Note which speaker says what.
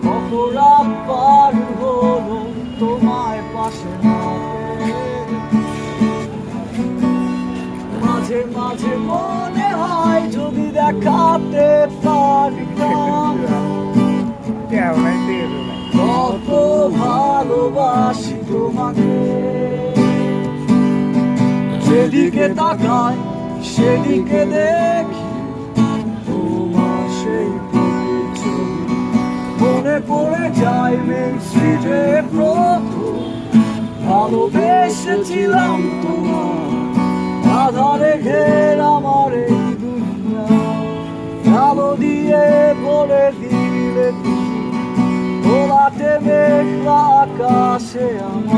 Speaker 1: কত রাত পার হলো তোমায় পাশে না পেয়ে। মাঝে মাঝে মনে হয় যদি দেখাতে পারতাম কত ভালোবাসি তোমাকে। যেদিকে তাকাই সেদিকে দেখি তোমার সেই ছবি। মনে পড়ে যায় মেইন স্ট্রিটে প্রথম ভালোবেসেছিলাম তোমার। আধারে ঘের আমার এই দুনিয়া, আলো দিয়ে ভরে দিলে তুমি। ভোলাতে মেঘলা আকাশে আমার